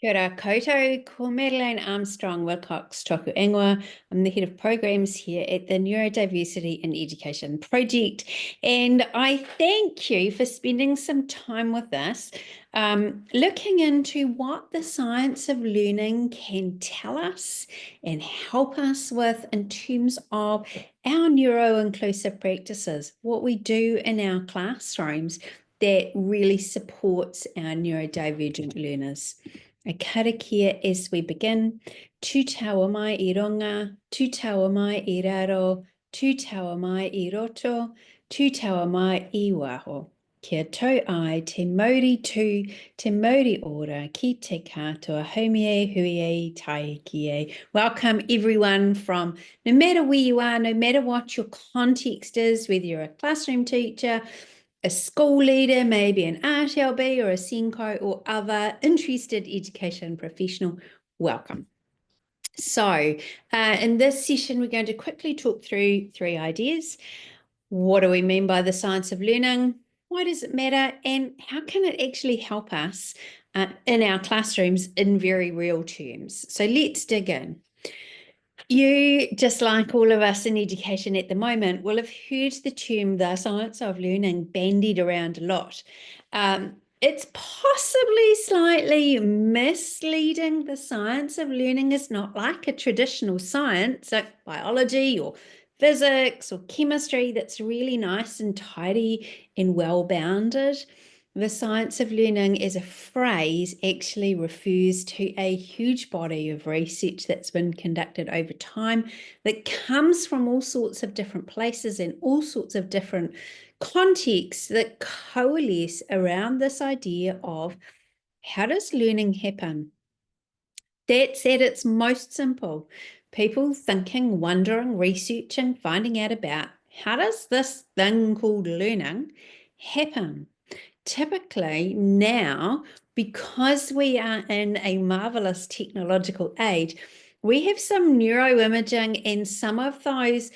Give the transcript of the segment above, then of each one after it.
Kia ora koutou, ko Madeleine Armstrong Wilcox toku ingoa. I'm the head of programs here at the Neurodiversity in Education project, and I thank you for spending some time with us, looking into what the science of learning can tell us and help us with in terms of our neuro-inclusive practices, what we do in our classrooms that really supports our neurodivergent learners. E karakia as we begin, tu taua mai I ronga, tu taua mai I raro, tu taua mai I roto, tu taua mai I waho. Kia tau ai te mauri tū, te mauri ora, ki te katoa, haumie, huie, tai kie. Welcome everyone from no matter where you are, no matter what your context is, whether you're a classroom teacher, a school leader, maybe an RTLB or a SENCO or other interested education professional, welcome. So in this session, we're going to quickly talk through 3 ideas. What do we mean by the science of learning? Why does it matter? And how can it actually help us in our classrooms in very real terms? So let's dig in. You, just like all of us in education at the moment, will have heard the term the science of learning bandied around a lot. It's possibly slightly misleading. The science of learning is not like a traditional science, like biology or physics or chemistry, that's really nice and tidy and well-bounded. The science of learning as a phrase actually refers to a huge body of research that's been conducted over time that comes from all sorts of different places and all sorts of different contexts that coalesce around this idea of how does learning happen? That's at its most simple. People thinking, wondering, researching, finding out about how does this thing called learning happen? Typically now, because we are in a marvelous technological age, we have some neuroimaging and some of those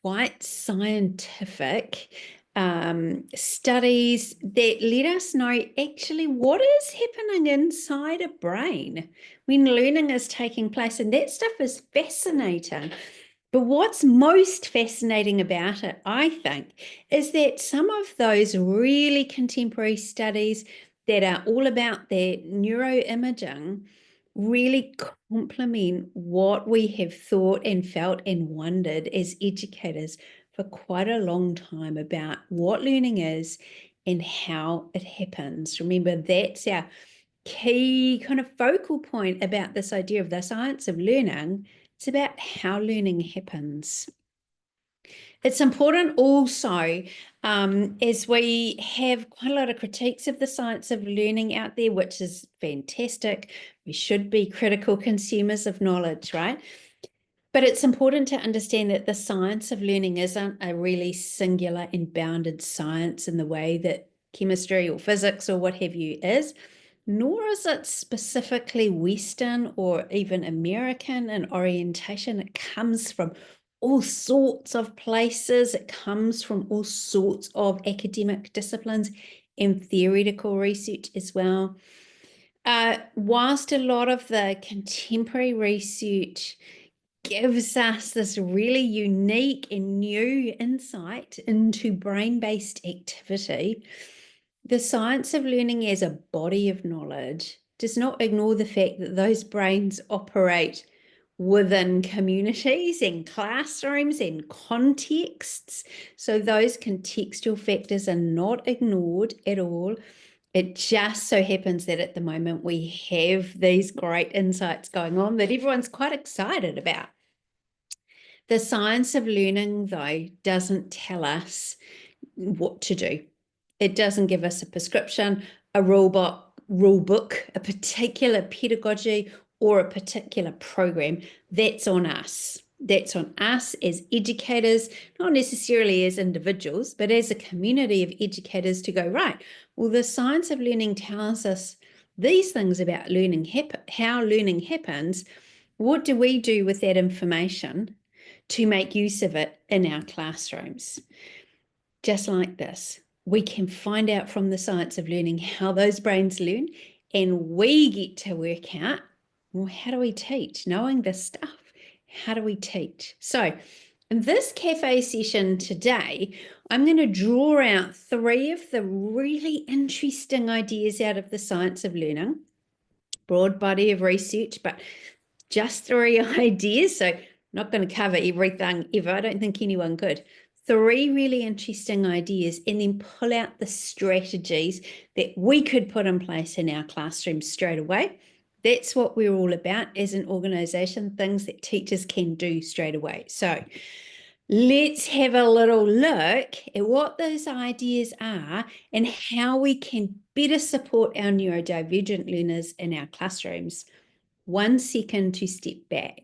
quite scientific studies that let us know actually what is happening inside a brain when learning is taking place. And that stuff is fascinating. But what's most fascinating about it, I think, is that some of those really contemporary studies that are all about that neuroimaging really complement what we have thought and felt and wondered as educators for quite a long time about what learning is and how it happens. Remember, that's our key kind of focal point about this idea of the science of learning. It's about how learning happens. It's important also, as we have quite a lot of critiques of the science of learning out there, which is fantastic. We should be critical consumers of knowledge, right? But it's important to understand that the science of learning isn't a really singular and bounded science in the way that chemistry or physics or what have you is, nor is it specifically Western or even American in orientation. It comes from all sorts of places. It comes from all sorts of academic disciplines and theoretical research as well. Whilst a lot of the contemporary research gives us this really unique and new insight into brain-based activity, the science of learning as a body of knowledge does not ignore the fact that those brains operate within communities and classrooms and contexts. So those contextual factors are not ignored at all. It just so happens that at the moment we have these great insights going on that everyone's quite excited about. The science of learning, though, doesn't tell us what to do. It doesn't give us a prescription, a rule book, a particular pedagogy, or a particular program. That's on us. That's on us as educators, not necessarily as individuals, but as a community of educators to go, right, well, the science of learning tells us these things about learning, how learning happens. What do we do with that information to make use of it in our classrooms? Just like this, we can find out from the science of learning how those brains learn and we get to work out, well, how do we teach? Knowing this stuff, how do we teach? So in this cafe session today, I'm going to draw out 3 of the really interesting ideas out of the science of learning. Broad body of research, but just 3 ideas. So I'm not going to cover everything ever. I don't think anyone could. 3 really interesting ideas, and then pull out the strategies that we could put in place in our classrooms straight away. That's what we're all about as an organization, things that teachers can do straight away. So let's have a little look at what those ideas are and how we can better support our neurodivergent learners in our classrooms. 1 second to step back.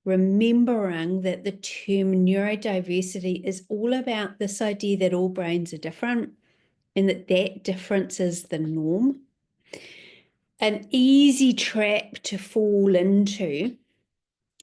Remembering that the term neurodiversity is all about this idea that all brains are different and that difference is the norm. An easy trap to fall into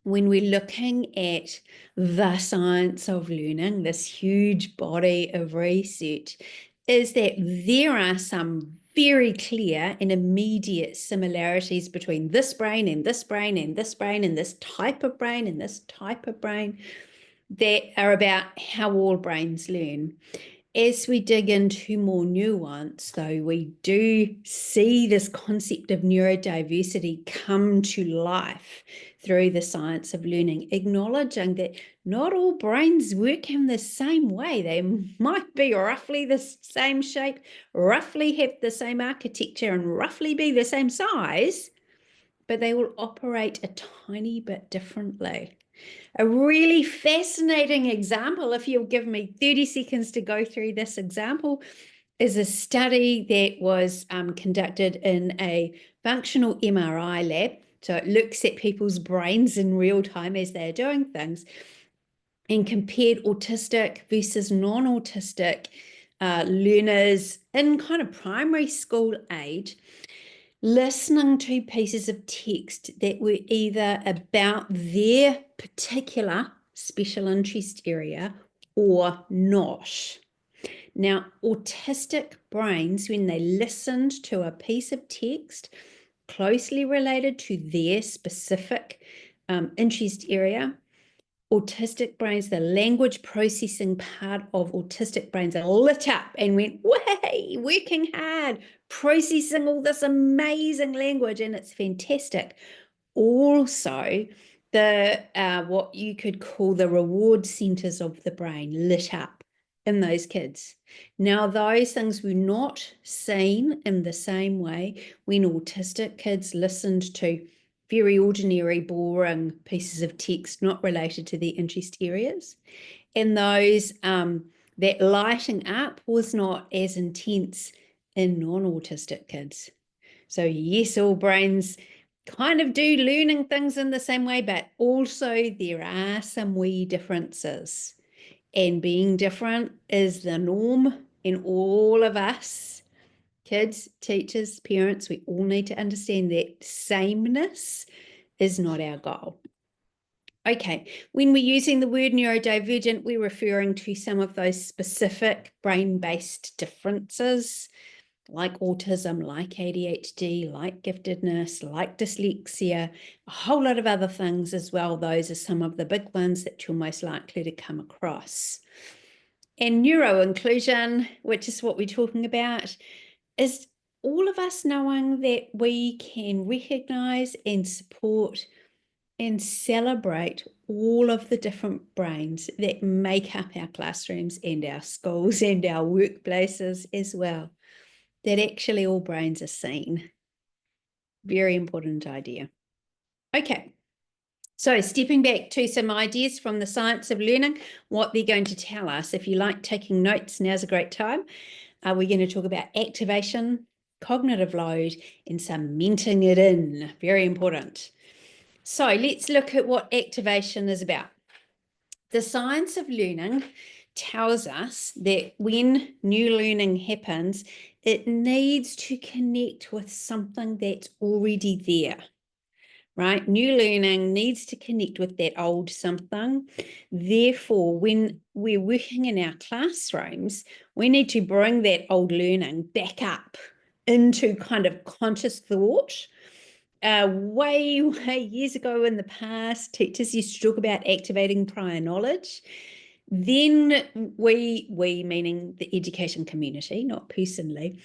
when we're looking at the science of learning, this huge body of research, is that there are some very clear and immediate similarities between this brain and this brain and this brain and this type of brain and this type of brain that are about how all brains learn. As we dig into more nuance, though, we do see this concept of neurodiversity come to life through the science of learning, acknowledging that not all brains work in the same way. They might be roughly the same shape, roughly have the same architecture, and roughly be the same size, but they will operate a tiny bit differently. A really fascinating example, if you'll give me 30 seconds to go through this example, is a study that was conducted in a functional MRI lab. So it looks at people's brains in real time as they're doing things, and compared autistic versus non-autistic learners in kind of primary school age, listening to pieces of text that were either about their particular special interest area or not. Now, autistic brains, when they listened to a piece of text closely related to their specific interest area, autistic brains, the language processing part of autistic brains are lit up and went, way, working hard, processing all this amazing language, and it's fantastic. Also, the what you could call the reward centers of the brain lit up in those kids. Now, those things were not seen in the same way when autistic kids listened to very ordinary, boring pieces of text not related to their interest areas. And those, that lighting up was not as intense in non-autistic kids. So yes, all brains kind of do learning things in the same way, but also there are some wee differences. And being different is the norm in all of us. Kids, teachers, parents, we all need to understand that sameness is not our goal. Okay, when we're using the word neurodivergent, we're referring to some of those specific brain-based differences, like autism, like ADHD, like giftedness, like dyslexia, a whole lot of other things as well. Those are some of the big ones that you're most likely to come across. And neuro-inclusion, which is what we're talking about, is all of us knowing that we can recognize and support and celebrate all of the different brains that make up our classrooms and our schools and our workplaces as well. That actually all brains are seen. Very important idea. Okay, so stepping back to some ideas from the science of learning, what they're going to tell us. If you like taking notes, now's a great time. We're going to talk about activation, cognitive load, and cementing it in. Very important. So let's look at what activation is about. The science of learning tells us that when new learning happens, it needs to connect with something that's already there, right? New learning needs to connect with that old something. Therefore, when we're working in our classrooms, we need to bring that old learning back up into kind of conscious thought. Way years ago in the past, teachers used to talk about activating prior knowledge. Then we meaning the education community, not personally,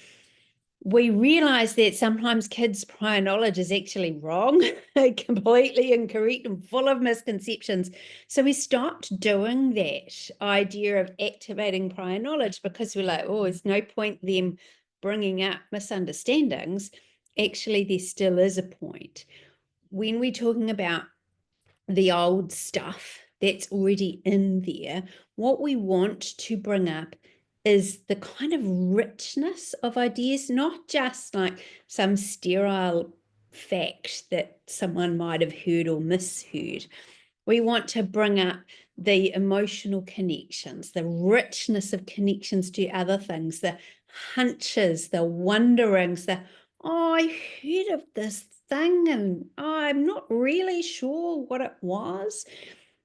we realized that sometimes kids' prior knowledge is actually wrong, completely incorrect and full of misconceptions. So we stopped doing that idea of activating prior knowledge because we're like, oh, there's no point them bringing up misunderstandings. Actually, there still is a point. When we're talking about the old stuff that's already in there, what we want to bring up is the kind of richness of ideas, not just like some sterile fact that someone might have heard or misheard. We want to bring up the emotional connections, the richness of connections to other things, the hunches, the wonderings, the, oh, I heard of this thing and I'm not really sure what it was.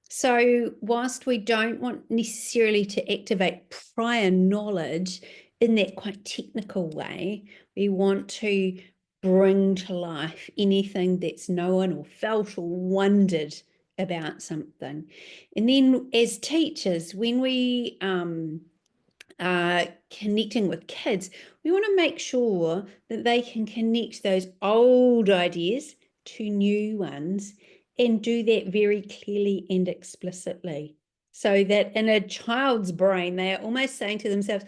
So whilst we don't want necessarily to activate prior knowledge in that quite technical way, we want to bring to life anything that's known or felt or wondered about something. And then as teachers, when we connecting with kids, we want to make sure that they can connect those old ideas to new ones and do that very clearly and explicitly, so that in a child's brain, they are almost saying to themselves,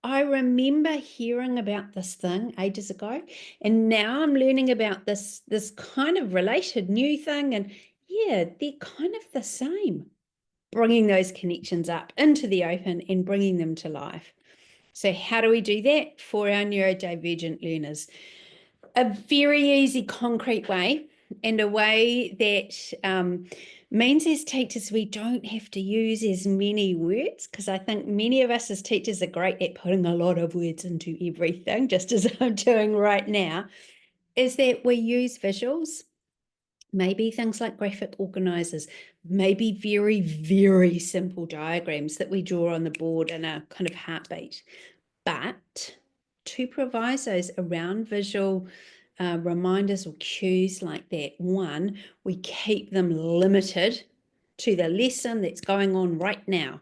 I remember hearing about this thing ages ago, and now I'm learning about this kind of related new thing, and yeah, they're kind of the same. Bringing those connections up into the open and bringing them to life. So how do we do that for our neurodivergent learners? A very easy, concrete way, and a way that means as teachers we don't have to use as many words, because I think many of us as teachers are great at putting a lot of words into everything, just as I'm doing right now, is that we use visuals. Maybe things like graphic organizers, maybe very, very simple diagrams that we draw on the board in a kind of heartbeat. But two provisos around visual reminders or cues like that. One, we keep them limited to the lesson that's going on right now.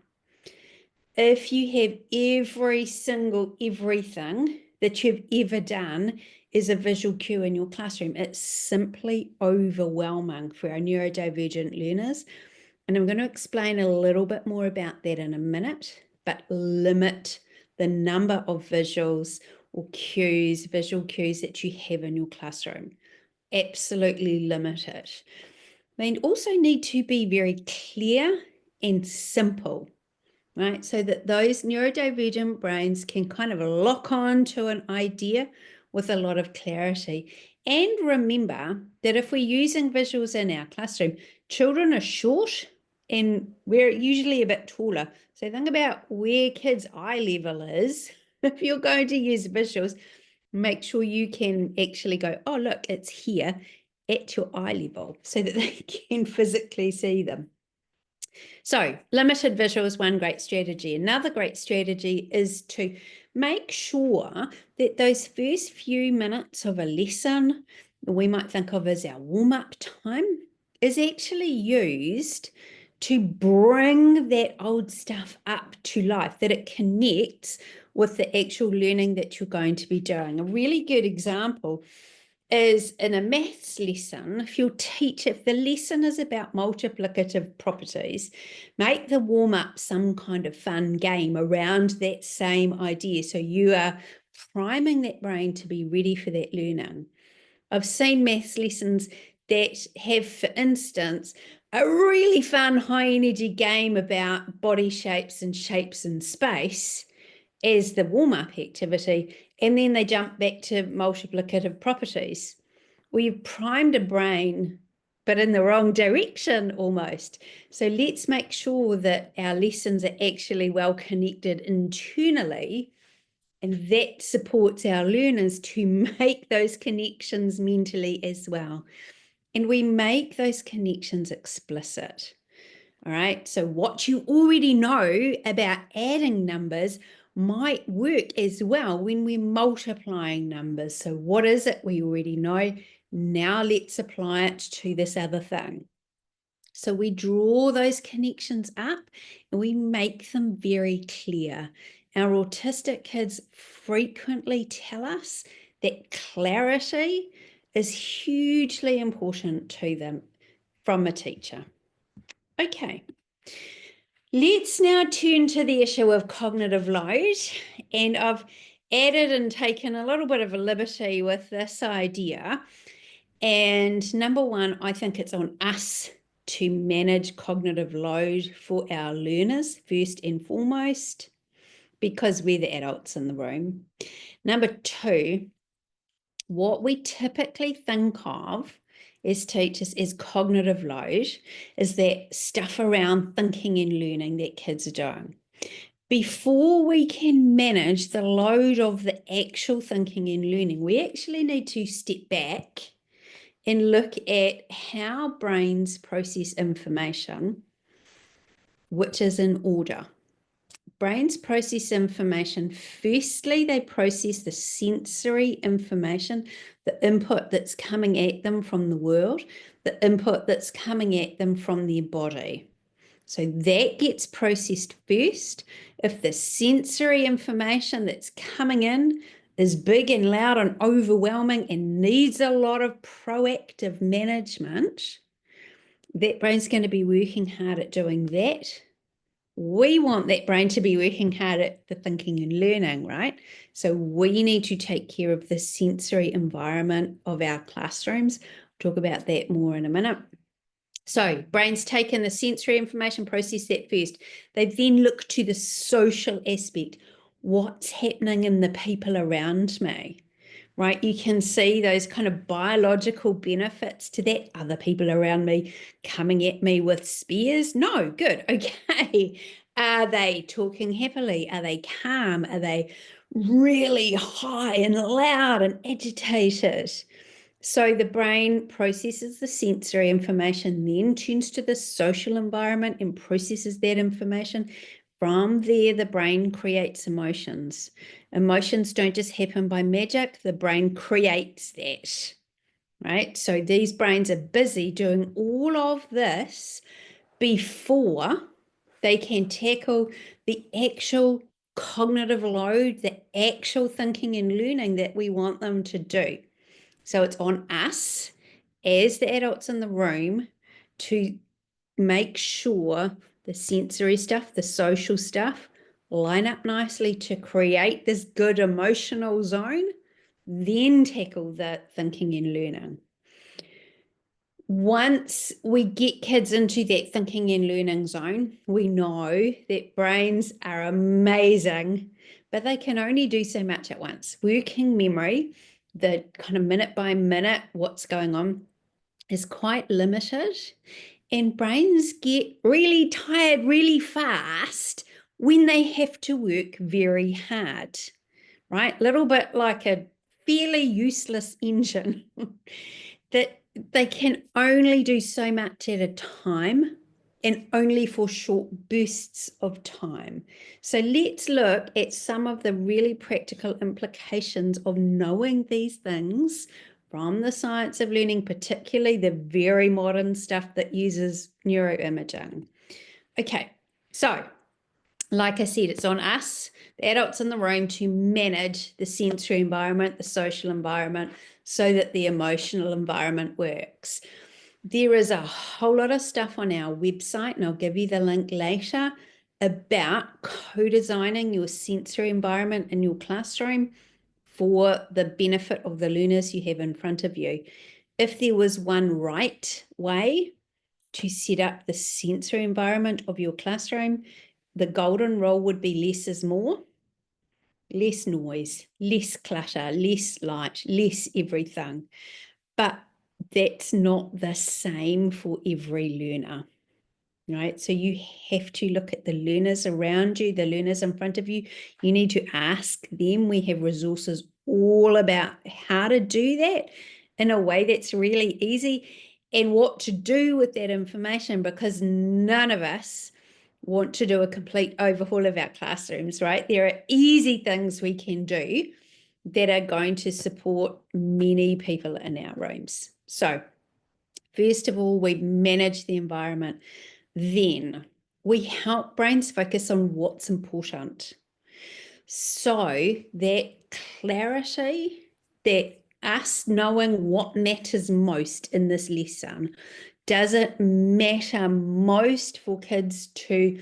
If you have every single everything that you've ever done is a visual cue in your classroom, it's simply overwhelming for our neurodivergent learners. And I'm going to explain a little bit more about that in a minute, but limit the number of visuals or cues, visual cues that you have in your classroom. Absolutely limit it. They also need to be very clear and simple, right? So that those neurodivergent brains can kind of lock on to an idea with a lot of clarity. And remember that if we're using visuals in our classroom, children are short and we're usually a bit taller. So think about where kids' eye level is. If you're going to use visuals, make sure you can actually go, oh, look, it's here at your eye level so that they can physically see them. So limited visuals, one great strategy. Another great strategy is to make sure that those first few minutes of a lesson, we might think of as our warm-up time, is actually used to bring that old stuff up to life, that it connects with the actual learning that you're going to be doing. A really good example is in a maths lesson, if the lesson is about multiplicative properties, make the warm-up some kind of fun game around that same idea. So you are priming that brain to be ready for that learning. I've seen maths lessons that have, for instance, a really fun high-energy game about body shapes and space as the warm-up activity, and then they jump back to multiplicative properties. We've primed a brain, but in the wrong direction almost. So let's make sure that our lessons are actually well connected internally, and that supports our learners to make those connections mentally as well. And we make those connections explicit. All right, so what you already know about adding numbers, might work as well when we're multiplying numbers. So what is it? We already know. Now let's apply it to this other thing. So we draw those connections up and we make them very clear. Our autistic kids frequently tell us that clarity is hugely important to them from a teacher. Okay, let's now turn to the issue of cognitive load. And I've added and taken a little bit of a liberty with this idea. And number one, I think it's on us to manage cognitive load for our learners first and foremost, because we're the adults in the room. Number two, what we typically think of as teachers as cognitive load is that stuff around thinking and learning that kids are doing. Before we can manage the load of the actual thinking and learning, we actually need to step back and look at how brains process information, which is in order. Brains process information. Firstly, they process the sensory information, the input that's coming at them from the world, the input that's coming at them from their body. So that gets processed first. If the sensory information that's coming in is big and loud and overwhelming and needs a lot of proactive management, that brain's going to be working hard at doing that. We want that brain to be working hard at the thinking and learning, right? So we need to take care of the sensory environment of our classrooms. I'll talk about that more in a minute. So brain's taken the sensory information, process that first. They then look to the social aspect. What's happening in the people around me, right? You can see those kind of biological benefits to that. Other people around me coming at me with spears? No, good, okay. Are they talking happily? Are they calm? Are they really high and loud and agitated? So the brain processes the sensory information, then turns to the social environment and processes that information. From there, the brain creates emotions. Emotions don't just happen by magic, the brain creates that, right? So these brains are busy doing all of this before they can tackle the actual cognitive load, the actual thinking and learning that we want them to do. So it's on us as the adults in the room to make sure the sensory stuff, the social stuff, line up nicely to create this good emotional zone, then tackle the thinking and learning. Once we get kids into that thinking and learning zone, we know that brains are amazing, but they can only do so much at once. Working memory, the kind of minute by minute, what's going on, is quite limited. And brains get really tired really fast when they have to work very hard, right? A little bit like a fairly useless engine that they can only do so much at a time and only for short bursts of time. So let's look at some of the really practical implications of knowing these things from the science of learning, particularly the very modern stuff that uses neuroimaging. Okay, so like I said, it's on us, the adults in the room, to manage the sensory environment, the social environment, so that the emotional environment works. There is a whole lot of stuff on our website, and I'll give you the link later, about co-designing your sensory environment in your classroom for the benefit of the learners you have in front of you. If there was one right way to set up the sensory environment of your classroom, the golden rule would be less is more. Less noise, less clutter, less light, less everything. But that's not the same for every learner, right? So you have to look at the learners around you, the learners in front of you. You need to ask them. We have resources all about how to do that in a way that's really easy and what to do with that information, because none of us want to do a complete overhaul of our classrooms, right? There are easy things we can do that are going to support many people in our rooms. So first of all, we manage the environment. Then we help brains focus on what's important. So that clarity, that us knowing what matters most in this lesson. Does it matter most for kids to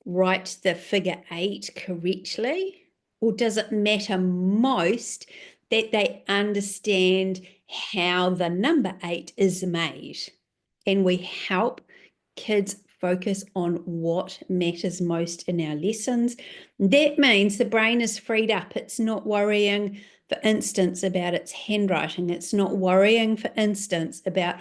write the figure 8 correctly? Or does it matter most that they understand how the number 8 is made? And we help kids focus on what matters most in our lessons. That means the brain is freed up. It's not worrying, for instance, about its handwriting. It's not worrying, for instance, about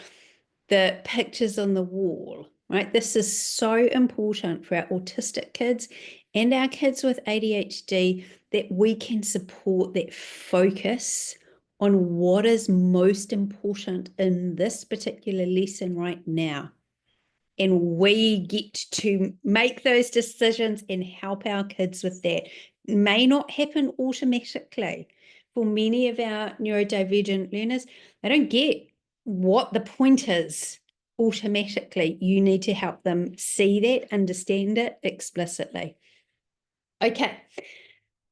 the pictures on the wall, right? This is so important for our autistic kids and our kids with ADHD, that we can support that focus on what is most important in this particular lesson right now. And we get to make those decisions and help our kids with that. It may not happen automatically. For many of our neurodivergent learners, they don't get what the point is automatically. You need to help them see that, understand it explicitly. Okay.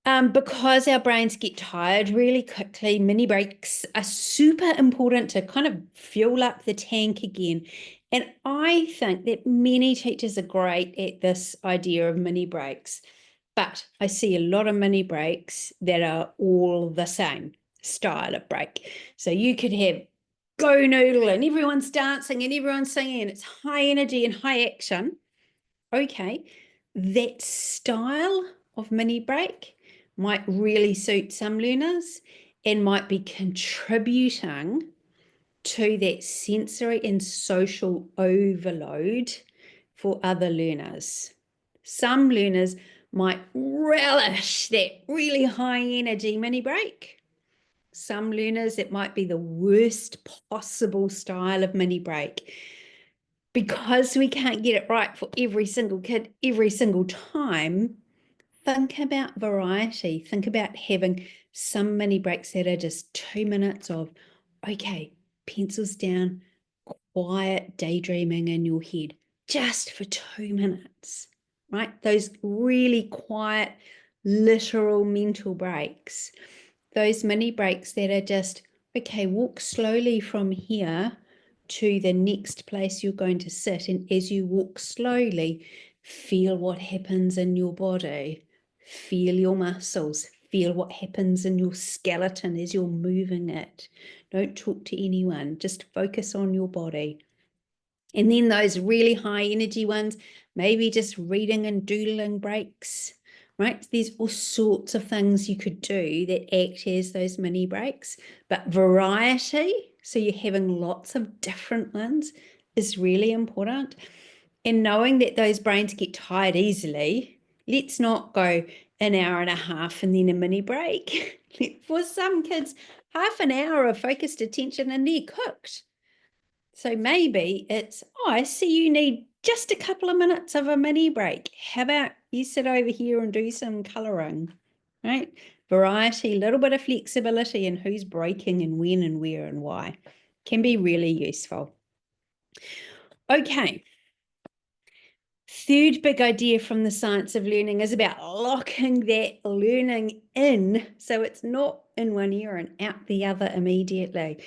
Because our brains get tired really quickly, mini breaks are super important to kind of fuel up the tank again. And I think that many teachers are great at this idea of mini breaks, but I see a lot of mini breaks that are all the same style of break. So you could have go noodle and everyone's dancing and everyone's singing and it's high energy and high action. Okay, that style of mini break might really suit some learners and might be contributing to that sensory and social overload for other learners. Some learners might relish that really high energy mini break. Some learners, it might be the worst possible style of mini break. Because we can't get it right for every single kid every single time, think about variety. Think about having some mini breaks that are just 2 minutes of, okay, pencils down, quiet daydreaming in your head, just for 2 minutes, right? Those really quiet, literal mental breaks. Those mini breaks that are just, okay, walk slowly from here to the next place you're going to sit. And as you walk slowly, feel what happens in your body. Feel your muscles. Feel what happens in your skeleton as you're moving it. Don't talk to anyone. Just focus on your body. And then those really high energy ones, maybe just reading and doodling breaks, right? There's all sorts of things you could do that act as those mini breaks, but variety, so you're having lots of different ones, is really important. And knowing that those brains get tired easily, let's not go an hour and a half and then a mini break. For some kids, half an hour of focused attention and they're cooked. So maybe it's, oh, I see you need just a couple of minutes of a mini break. How about you sit over here and do some colouring, right? Variety, a little bit of flexibility in who's breaking and when and where and why can be really useful. Okay. Third big idea from the science of learning is about locking that learning in so it's not in one ear and out the other immediately.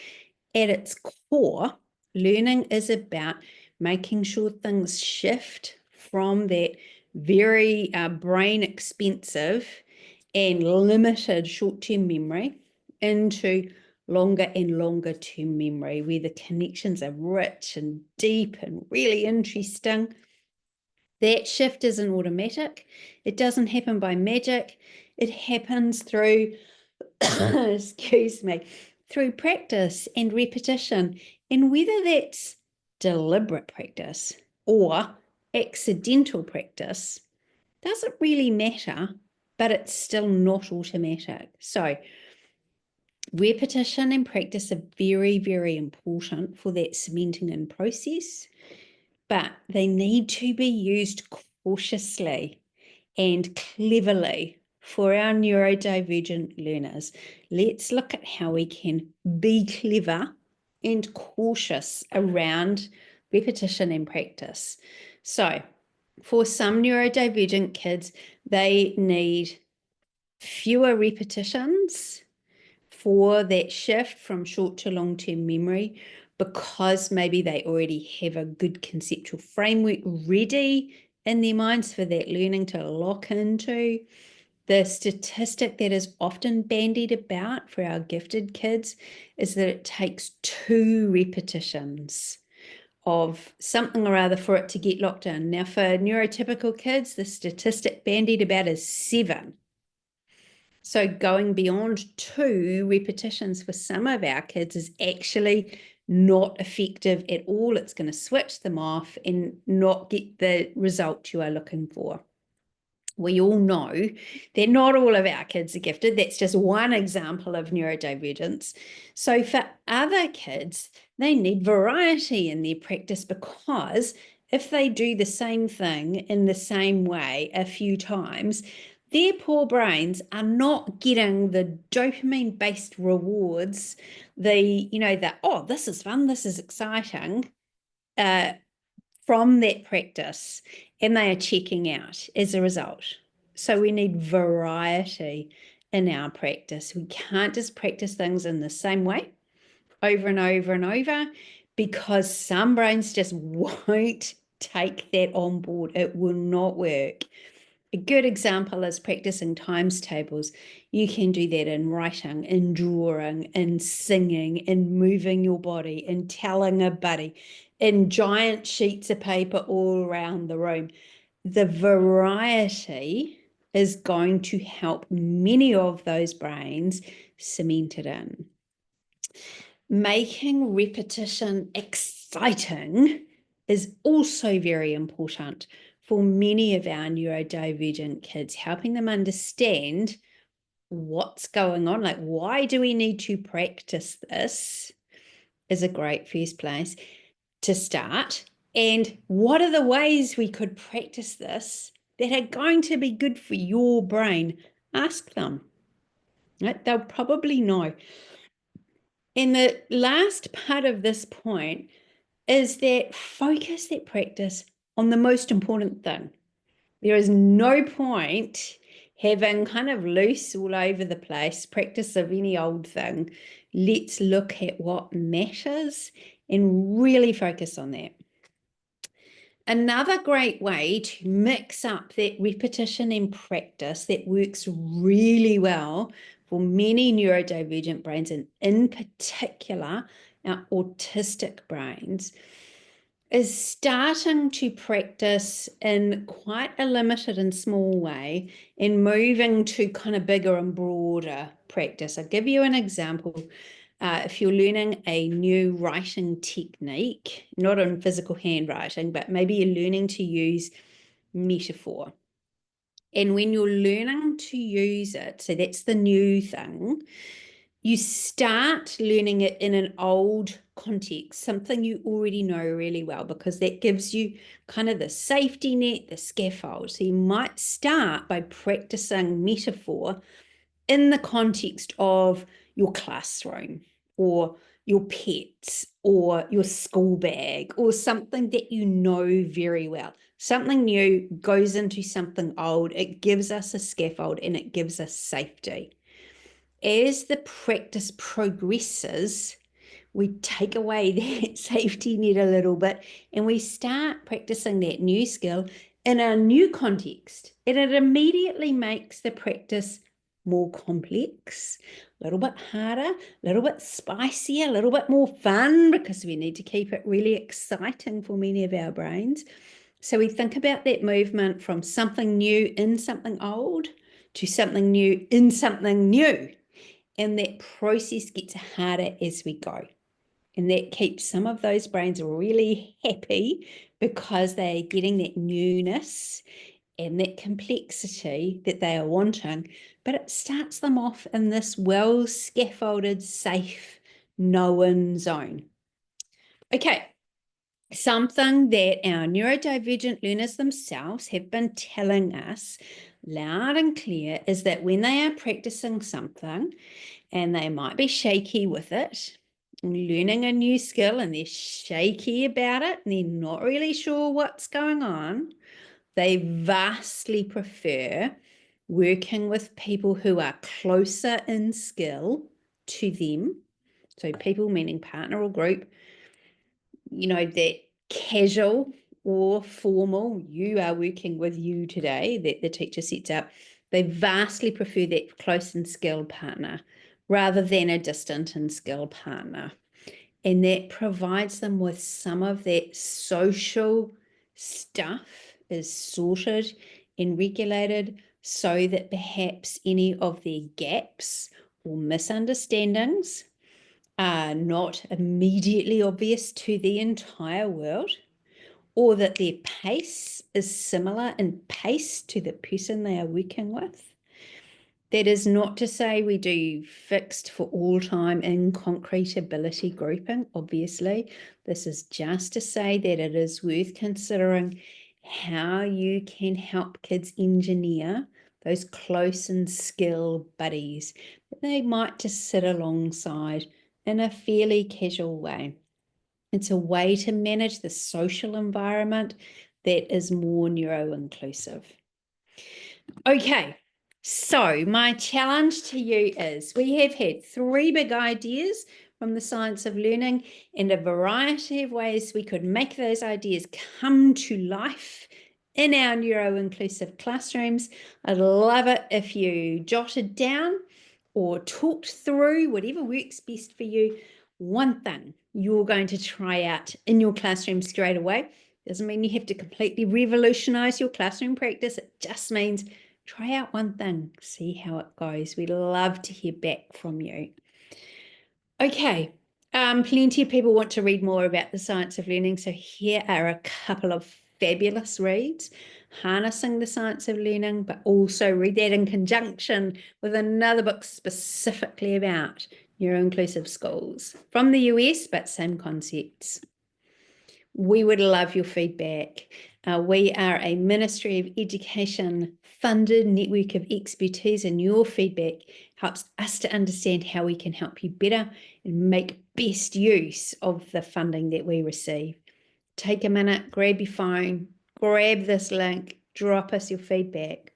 At its core, learning is about making sure things shift from that very brain expensive and limited short-term memory into longer and longer term memory, where the connections are rich and deep and really interesting. That shift isn't automatic. It doesn't happen by magic. It happens through, excuse me, through practice and repetition. And whether that's deliberate practice or accidental practice doesn't really matter, but it's still not automatic. So repetition and practice are very, very important for that cementing in process, but they need to be used cautiously and cleverly for our neurodivergent learners, let's look at how we can be clever and cautious around repetition and practice. So, for some neurodivergent kids, they need fewer repetitions for that shift from short to long-term memory, because maybe they already have a good conceptual framework ready in their minds for that learning to lock into. The statistic that is often bandied about for our gifted kids is that it takes 2 repetitions of something or other for it to get locked in. Now, for neurotypical kids, the statistic bandied about is 7. So going beyond 2 repetitions for some of our kids is actually not effective at all. It's going to switch them off and not get the result you are looking for. We all know that not all of our kids are gifted. That's just one example of neurodivergence. So for other kids, they need variety in their practice, because if they do the same thing in the same way a few times, their poor brains are not getting the dopamine-based rewards, oh, this is fun, this is exciting, from that practice, and they are checking out as a result. So we need variety in our practice. We can't just practice things in the same way over and over and over, because some brains just won't take that on board. It will not work. A good example is practicing times tables. You can do that in writing, in drawing, in singing, in moving your body, in telling a buddy, in giant sheets of paper all around the room. The variety is going to help many of those brains cement it in. Making repetition exciting is also very important for many of our neurodivergent kids, helping them understand what's going on. Like, why do we need to practice this is a great first place to start. And what are the ways we could practice this that are going to be good for your brain? Ask them. Right? They'll probably know. And the last part of this point is that focus that practice on the most important thing. There is no point having kind of loose all over the place practice of any old thing. Let's look at what matters and really focus on that. Another great way to mix up that repetition and practice that works really well for many neurodivergent brains, and in particular our autistic brains, is starting to practice in quite a limited and small way and moving to kind of bigger and broader practice. I'll give you an example. If you're learning a new writing technique, not in physical handwriting, but maybe you're learning to use metaphor. And when you're learning to use it, so that's the new thing, you start learning it in an old context, something you already know really well, because that gives you kind of the safety net, the scaffold. So you might start by practicing metaphor in the context of your classroom or your pets or your school bag or something that you know very well. Something new goes into something old. It gives us a scaffold and it gives us safety. As the practice progresses, we take away that safety net a little bit and we start practicing that new skill in a new context. And it immediately makes the practice more complex, a little bit harder, a little bit spicier, a little bit more fun, because we need to keep it really exciting for many of our brains. So we think about that movement from something new in something old to something new in something new. And that process gets harder as we go. And that keeps some of those brains really happy because they're getting that newness and that complexity that they are wanting. But it starts them off in this well-scaffolded, safe, known zone. Okay, something that our neurodivergent learners themselves have been telling us loud and clear is that when they are practicing something and they might be shaky with it, learning a new skill, and they're shaky about it and they're not really sure what's going on, they vastly prefer working with people who are closer in skill to them. So people meaning partner or group, that casual or formal, you are working with you today, that the teacher sets up. They vastly prefer that close and skilled partner rather than a distant and skilled partner. And that provides them with some of that social stuff is sorted and regulated so that perhaps any of their gaps or misunderstandings are not immediately obvious to the entire world, or that their pace is similar in pace to the person they are working with. That is not to say we do fixed for all time in concrete ability grouping, obviously. This is just to say that it is worth considering how you can help kids engineer those close and skill buddies that they might just sit alongside in a fairly casual way. It's a way to manage the social environment that is more neuro-inclusive. Okay, so my challenge to you is we have had 3 big ideas from the science of learning and a variety of ways we could make those ideas come to life in our neuro-inclusive classrooms. I'd love it if you jotted down or talked through whatever works best for you, one thing you're going to try out in your classroom straight away. Doesn't mean you have to completely revolutionize your classroom practice. It just means try out one thing, see how it goes. We'd love to hear back from you. Okay, plenty of people want to read more about the science of learning, so here are a couple of fabulous reads. Harnessing the Science of Learning, but also read that in conjunction with another book specifically about neuro-inclusive schools from the US, but same concepts. We would love your feedback. We are a Ministry of Education funded network of expertise, and your feedback helps us to understand how we can help you better and make best use of the funding that we receive. Take a minute, grab your phone, grab this link, drop us your feedback.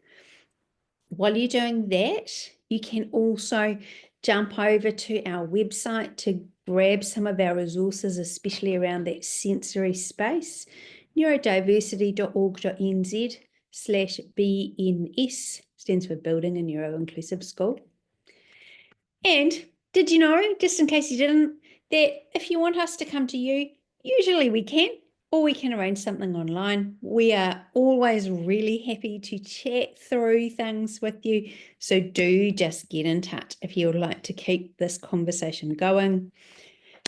While you're doing that, you can also jump over to our website to grab some of our resources, especially around that sensory space, neurodiversity.org.nz/BNS, stands for Building a Neuro-Inclusive School. And did you know, just in case you didn't, that if you want us to come to you, usually we can, or we can arrange something online. We are always really happy to chat through things with you. So do just get in touch if you would like to keep this conversation going.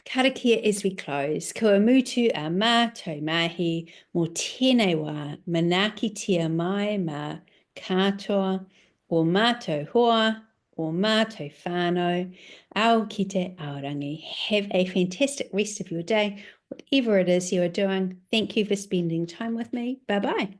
Karakia as we close. Kua mutu a mātou mahi, mō tēnei wā, manakitia mai mā katoa, o mātou hoa, o mātou whānau, ao ki te aorangi. Have a fantastic rest of your day, whatever it is you are doing. Thank you for spending time with me. Bye-bye.